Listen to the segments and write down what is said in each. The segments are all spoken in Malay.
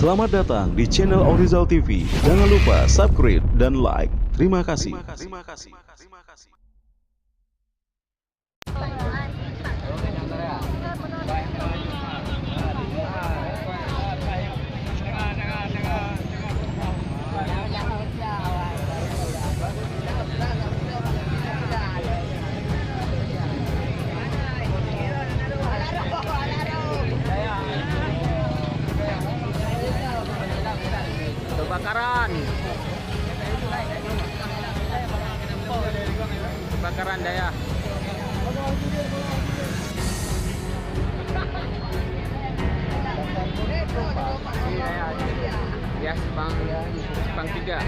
Selamat datang di channel Orizal TV. Jangan lupa subscribe dan like. Terima kasih. Kebakaran daya. Ya, Sepang 3.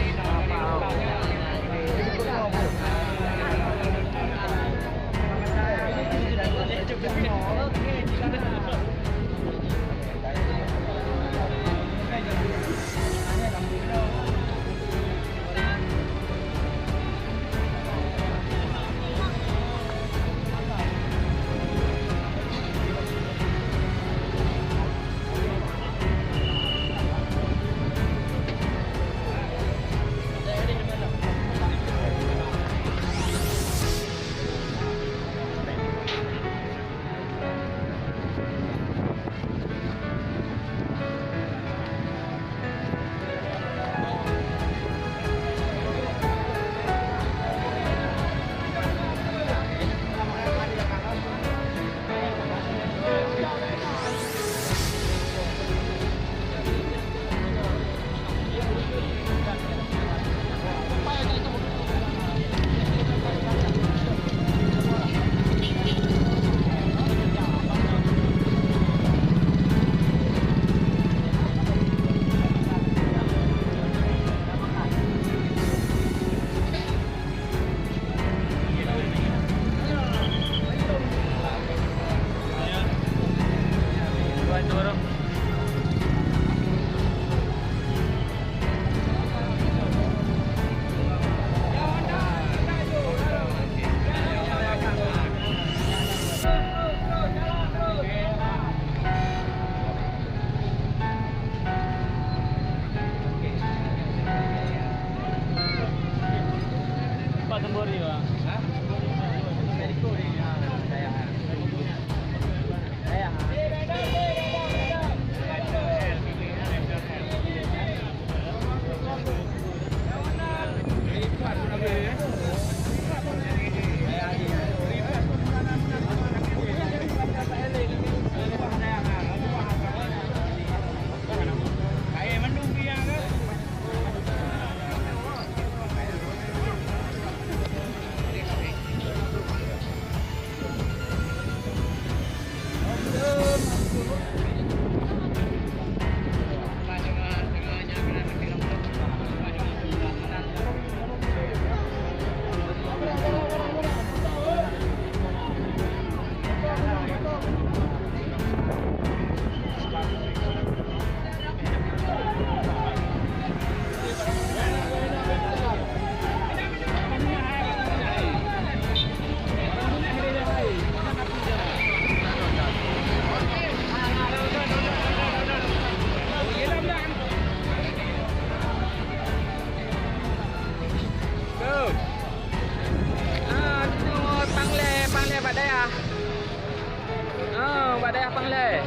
Badai apa le?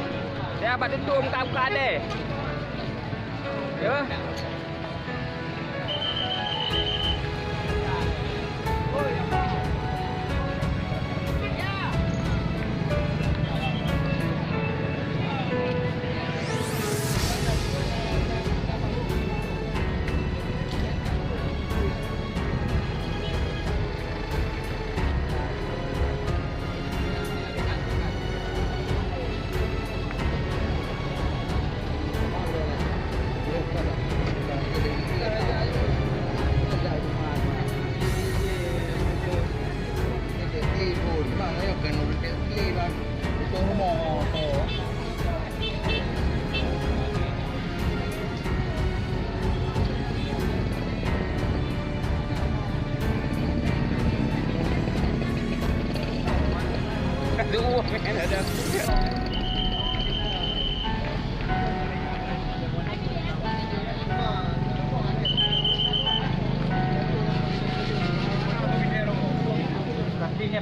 Dia apa tutup buka deh. Ya.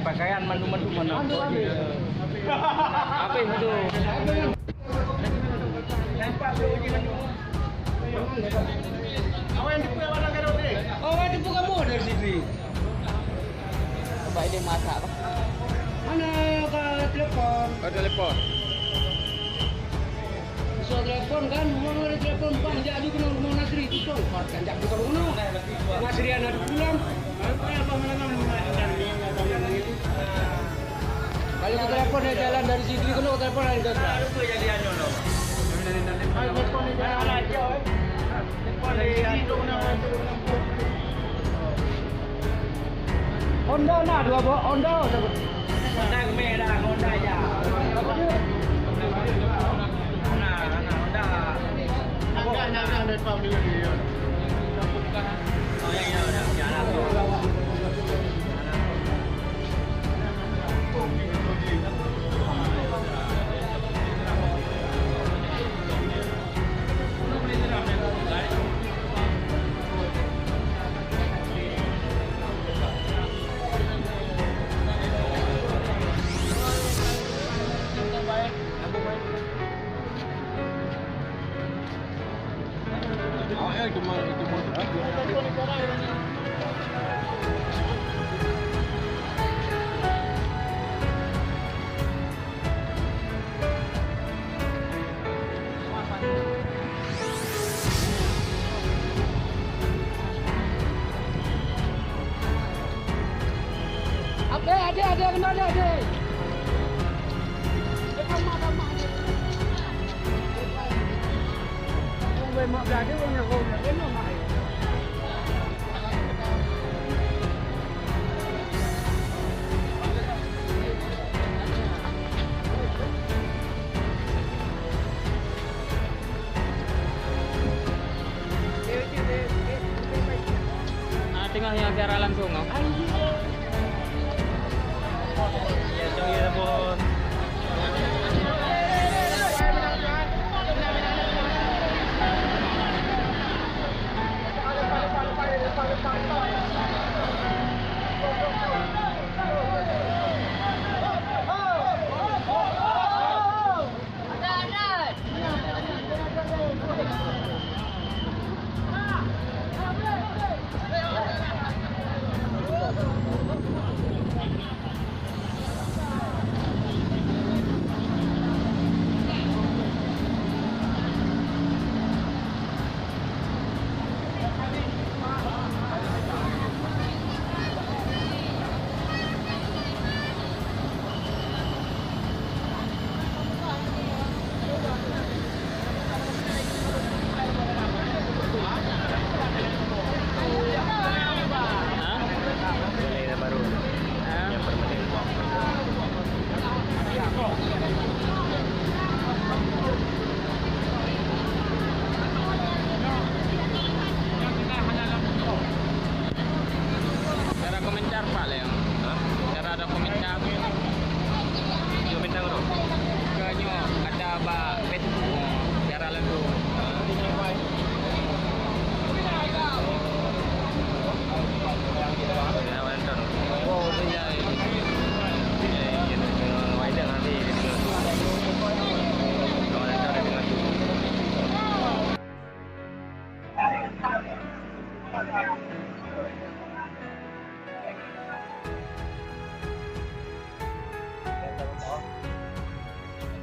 pakaian mandu-mandu mana. Apa itu? Oh, itu bukan mau dari sini. Baik dia masak apa? Mana ke telepon? Oh, telepon. So telepon kan, mau ada telepon bang, jadi kena rumah Nasri itu so, kan jadi ke rumah. Nasri anak pulang. Kalau ke telepon dia jalan dari sini kena ke telepon lagi ke. Apa jadi anu lo? Telepon dia jalan aja. Telepon dia Honda nak dua bawa Honda. Honda merah, Honda ya. Apa dia? Honda. Ada depan dia. Oh ya, jalan tu. Ada kemana ada? Mak berada orang orang dia nak mai. Tengah yang secara langsung oh. Ya, jom ya pun.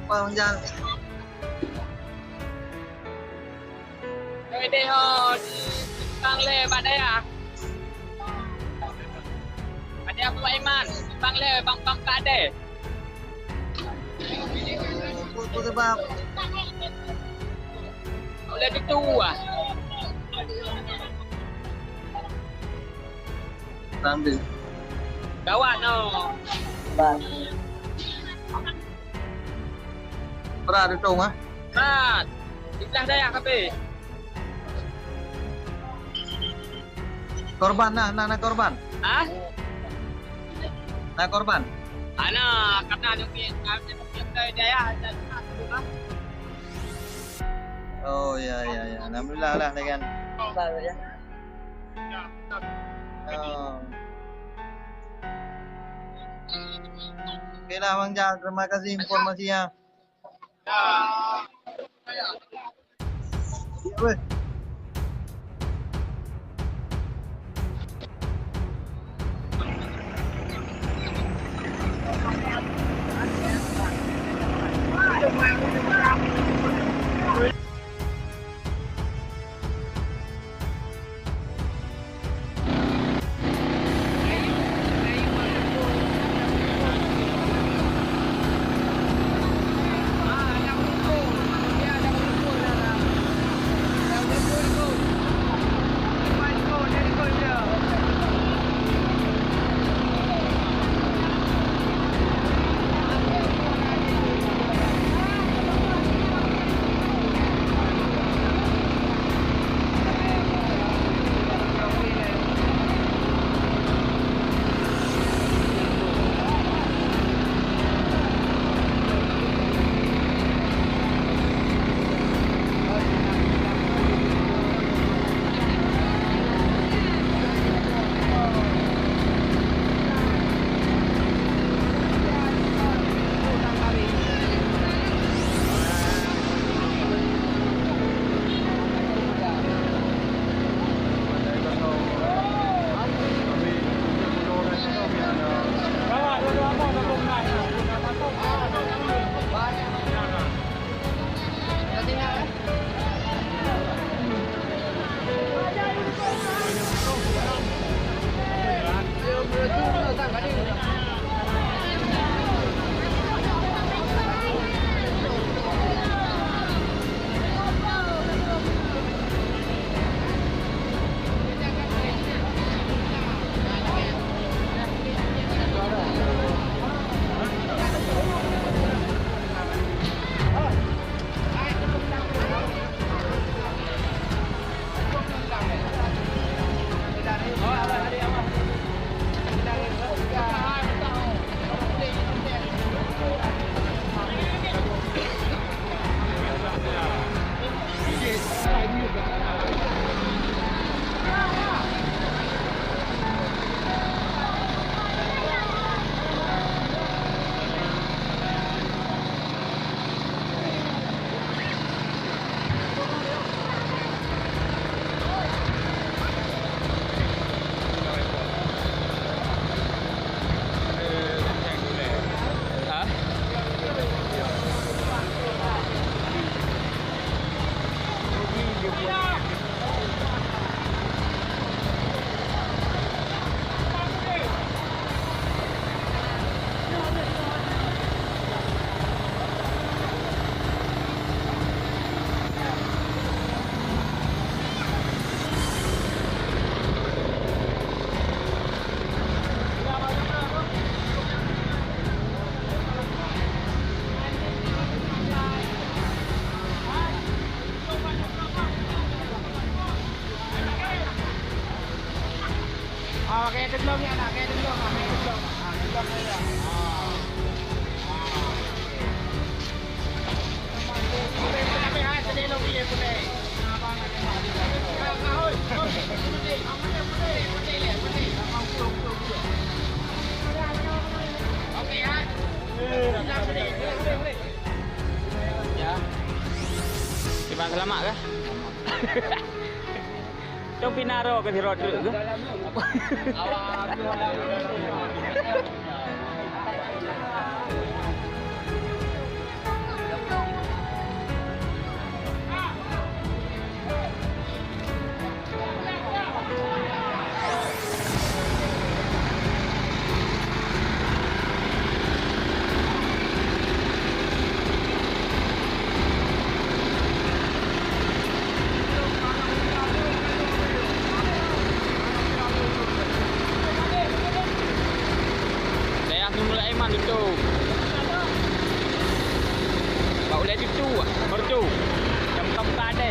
Bang Jang. Đây ho bang le bạn đây à? Ada Abu Aiman, bang le bang Kade. Betul bang. Oleh itu ah. Sambil. Kawan no. Bang. Pernah ada dong ah? Rat. Itlah daya kape. Korban nah korban. Ah? Nah korban. Ana karena ada daya dan Oh ya. Alhamdulillah lah dengan. Ya. Oh. Okeylah Bang Jah, terima kasih informasinya. Ya, weh. Kayak denglong ya nak, kayak denglong lah, kayak denglong. Denglong aja. Tapi hai sedih lo piye pune. Abang nak kena. Kau, putih, putih le, putih. Abang pulang. Okey ha. Ya. Tiba selamat ke? Trong Pinaro ke Hero dulu ke? Mulai iman itu. Kau lihat itu, merdu. Yang kamu ada.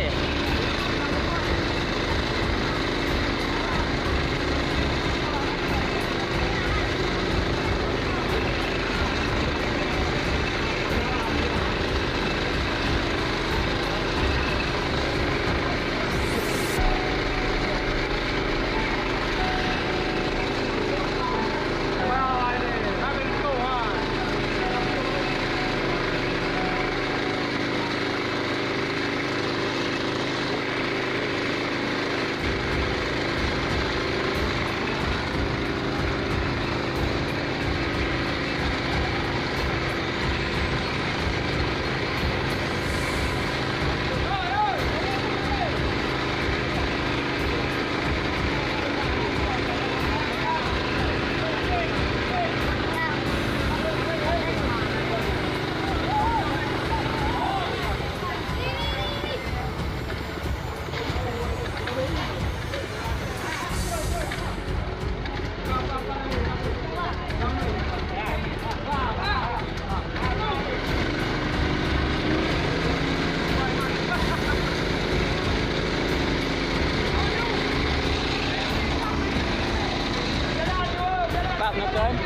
Maaf nak kan?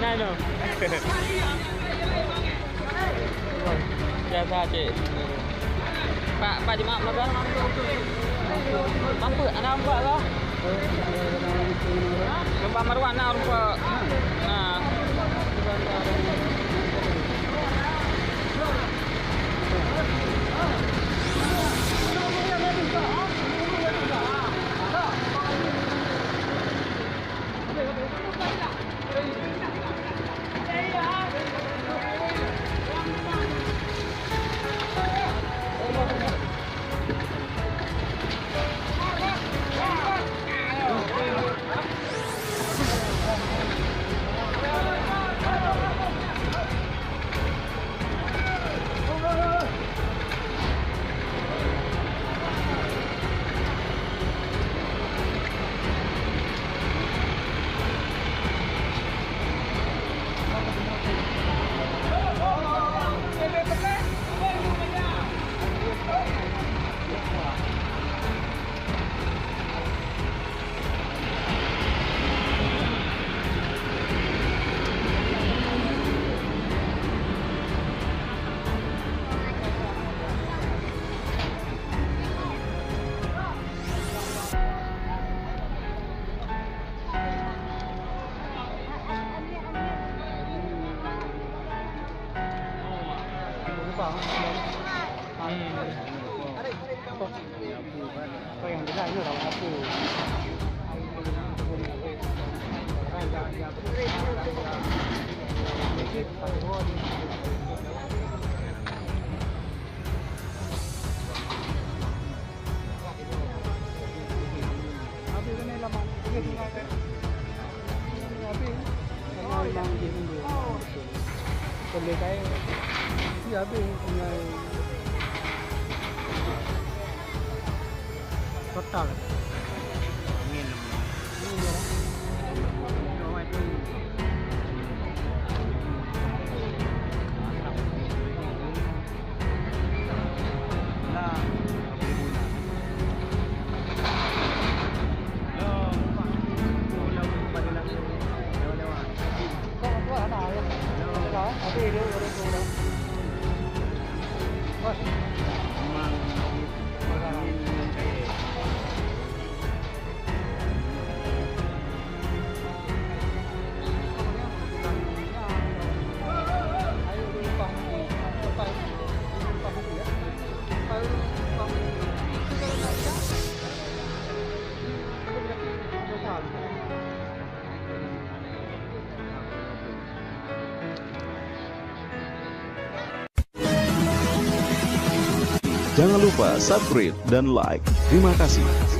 Nano. Biasa cik. Pak jemaah nak kan? Apa? Anak nampak lah. Gambar maruah nak nampak. Nah. Apa yang besar itu tahu apa? Total. Jangan lupa subscribe dan like. Terima kasih.